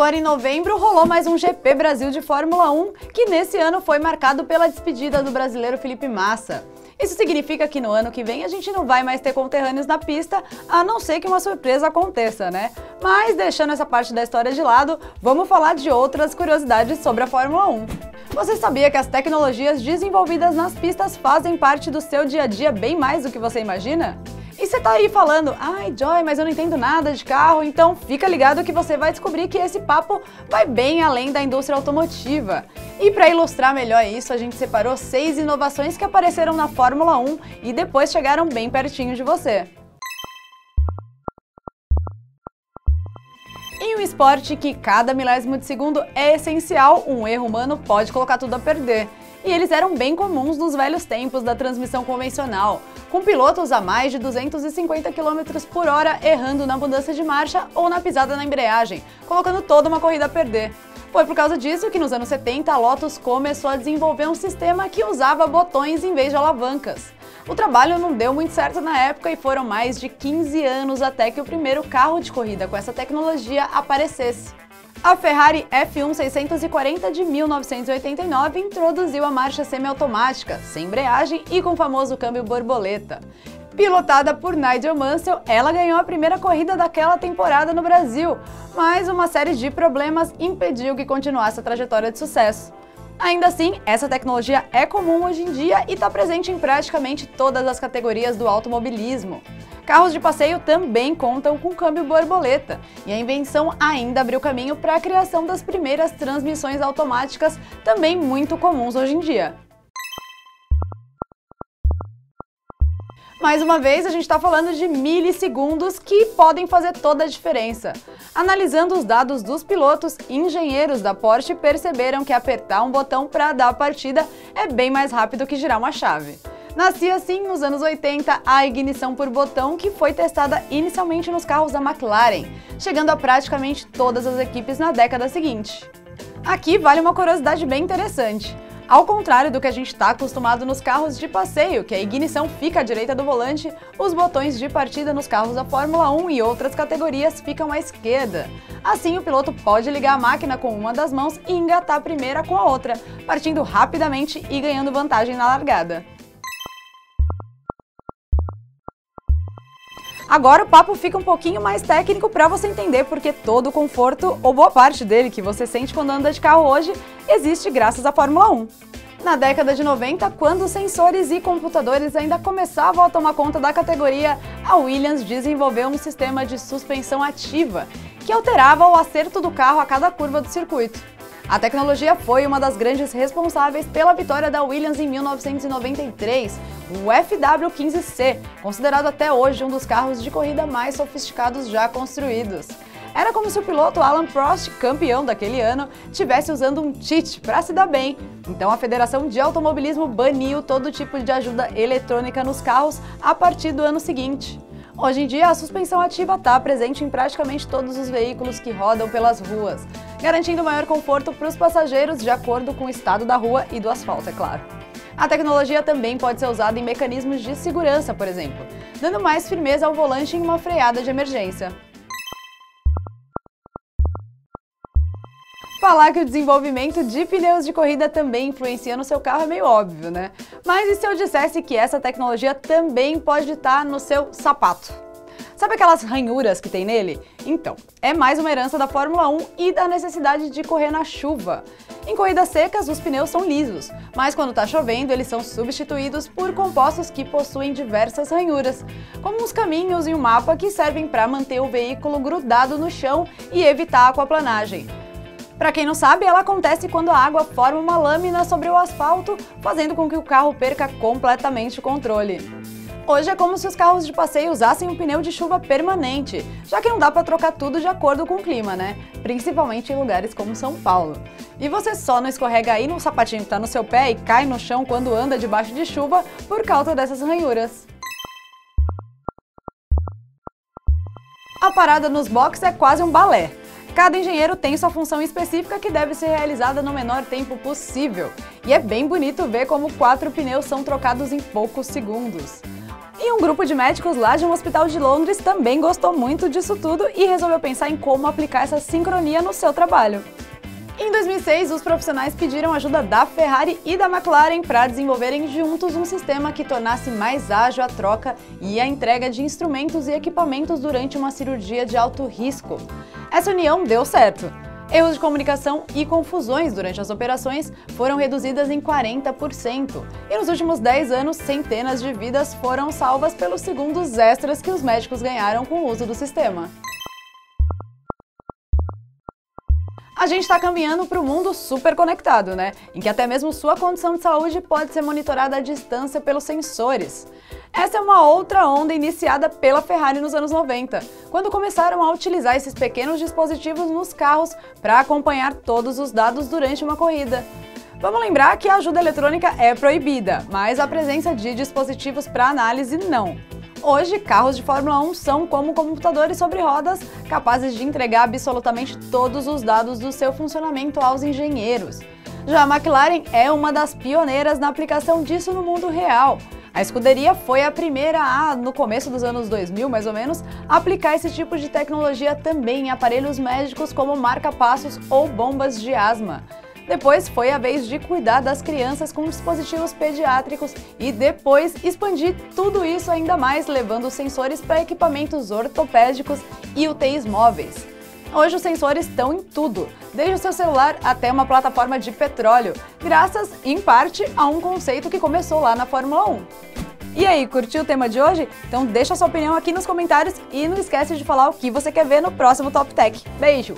Agora em novembro rolou mais um GP Brasil de Fórmula 1, que nesse ano foi marcado pela despedida do brasileiro Felipe Massa. Isso significa que no ano que vem a gente não vai mais ter conterrâneos na pista, a não ser que uma surpresa aconteça, né? Mas deixando essa parte da história de lado, vamos falar de outras curiosidades sobre a Fórmula 1. Você sabia que as tecnologias desenvolvidas nas pistas fazem parte do seu dia a dia bem mais do que você imagina? E você tá aí falando, ai Joy, mas eu não entendo nada de carro, então fica ligado que você vai descobrir que esse papo vai bem além da indústria automotiva. E para ilustrar melhor isso, a gente separou 6 inovações que apareceram na Fórmula 1 e depois chegaram bem pertinho de você. Em um esporte que cada milésimo de segundo é essencial, um erro humano pode colocar tudo a perder. E eles eram bem comuns nos velhos tempos da transmissão convencional, com pilotos a mais de 250 km por hora errando na mudança de marcha ou na pisada na embreagem, colocando toda uma corrida a perder. Foi por causa disso que nos anos 70 a Lotus começou a desenvolver um sistema que usava botões em vez de alavancas. O trabalho não deu muito certo na época e foram mais de 15 anos até que o primeiro carro de corrida com essa tecnologia aparecesse. A Ferrari F1 640 de 1989 introduziu a marcha semiautomática, sem embreagem e com o famoso câmbio borboleta. Pilotada por Nigel Mansell, ela ganhou a primeira corrida daquela temporada no Brasil, mas uma série de problemas impediu que continuasse a trajetória de sucesso. Ainda assim, essa tecnologia é comum hoje em dia e está presente em praticamente todas as categorias do automobilismo. Carros de passeio também contam com câmbio borboleta, e a invenção ainda abriu caminho para a criação das primeiras transmissões automáticas, também muito comuns hoje em dia. Mais uma vez, a gente está falando de milissegundos que podem fazer toda a diferença. Analisando os dados dos pilotos, engenheiros da Porsche perceberam que apertar um botão para dar a partida é bem mais rápido que girar uma chave. Nascia assim, nos anos 80, a ignição por botão, que foi testada inicialmente nos carros da McLaren, chegando a praticamente todas as equipes na década seguinte. Aqui vale uma curiosidade bem interessante. Ao contrário do que a gente está acostumado nos carros de passeio, que a ignição fica à direita do volante, os botões de partida nos carros da Fórmula 1 e outras categorias ficam à esquerda. Assim, o piloto pode ligar a máquina com uma das mãos e engatar a primeira com a outra, partindo rapidamente e ganhando vantagem na largada. Agora o papo fica um pouquinho mais técnico para você entender porque todo o conforto, ou boa parte dele, que você sente quando anda de carro hoje, existe graças à Fórmula 1. Na década de 90, quando sensores e computadores ainda começavam a tomar conta da categoria, a Williams desenvolveu um sistema de suspensão ativa, que alterava o acerto do carro a cada curva do circuito. A tecnologia foi uma das grandes responsáveis pela vitória da Williams em 1993, o FW15C, considerado até hoje um dos carros de corrida mais sofisticados já construídos. Era como se o piloto Alan Prost, campeão daquele ano, estivesse usando um cheat para se dar bem. Então a Federação de Automobilismo baniu todo tipo de ajuda eletrônica nos carros a partir do ano seguinte. Hoje em dia, a suspensão ativa está presente em praticamente todos os veículos que rodam pelas ruas, garantindo maior conforto para os passageiros de acordo com o estado da rua e do asfalto, é claro. A tecnologia também pode ser usada em mecanismos de segurança, por exemplo, dando mais firmeza ao volante em uma freada de emergência. Falar que o desenvolvimento de pneus de corrida também influencia no seu carro é meio óbvio, né? Mas e se eu dissesse que essa tecnologia também pode estar no seu sapato? Sabe aquelas ranhuras que tem nele? Então, é mais uma herança da Fórmula 1 e da necessidade de correr na chuva. Em corridas secas, os pneus são lisos, mas quando está chovendo, eles são substituídos por compostos que possuem diversas ranhuras, como uns caminhos e um mapa que servem para manter o veículo grudado no chão e evitar a aquaplanagem. Para quem não sabe, ela acontece quando a água forma uma lâmina sobre o asfalto, fazendo com que o carro perca completamente o controle. Hoje é como se os carros de passeio usassem um pneu de chuva permanente, já que não dá para trocar tudo de acordo com o clima, né? Principalmente em lugares como São Paulo. E você só não escorrega aí no sapatinho que está no seu pé e cai no chão quando anda debaixo de chuva por causa dessas ranhuras. A parada nos boxes é quase um balé. Cada engenheiro tem sua função específica que deve ser realizada no menor tempo possível. E é bem bonito ver como 4 pneus são trocados em poucos segundos. E um grupo de médicos lá de um hospital de Londres também gostou muito disso tudo e resolveu pensar em como aplicar essa sincronia no seu trabalho. Em 2006, os profissionais pediram ajuda da Ferrari e da McLaren para desenvolverem juntos um sistema que tornasse mais ágil a troca e a entrega de instrumentos e equipamentos durante uma cirurgia de alto risco. Essa união deu certo. Erros de comunicação e confusões durante as operações foram reduzidas em 40%. E nos últimos 10 anos, centenas de vidas foram salvas pelos segundos extras que os médicos ganharam com o uso do sistema. A gente está caminhando para um mundo super conectado, né? Em que até mesmo sua condição de saúde pode ser monitorada à distância pelos sensores. Essa é uma outra onda iniciada pela Ferrari nos anos 90, quando começaram a utilizar esses pequenos dispositivos nos carros para acompanhar todos os dados durante uma corrida. Vamos lembrar que a ajuda eletrônica é proibida, mas a presença de dispositivos para análise não. Hoje, carros de Fórmula 1 são como computadores sobre rodas, capazes de entregar absolutamente todos os dados do seu funcionamento aos engenheiros. Já a McLaren é uma das pioneiras na aplicação disso no mundo real. A escuderia foi a primeira a, no começo dos anos 2000, mais ou menos, aplicar esse tipo de tecnologia também em aparelhos médicos como marca-passos ou bombas de asma. Depois foi a vez de cuidar das crianças com dispositivos pediátricos e depois expandir tudo isso ainda mais, levando os sensores para equipamentos ortopédicos e UTIs móveis. Hoje os sensores estão em tudo, desde o seu celular até uma plataforma de petróleo, graças, em parte, a um conceito que começou lá na Fórmula 1. E aí, curtiu o tema de hoje? Então deixa sua opinião aqui nos comentários e não esquece de falar o que você quer ver no próximo Top Tech. Beijo!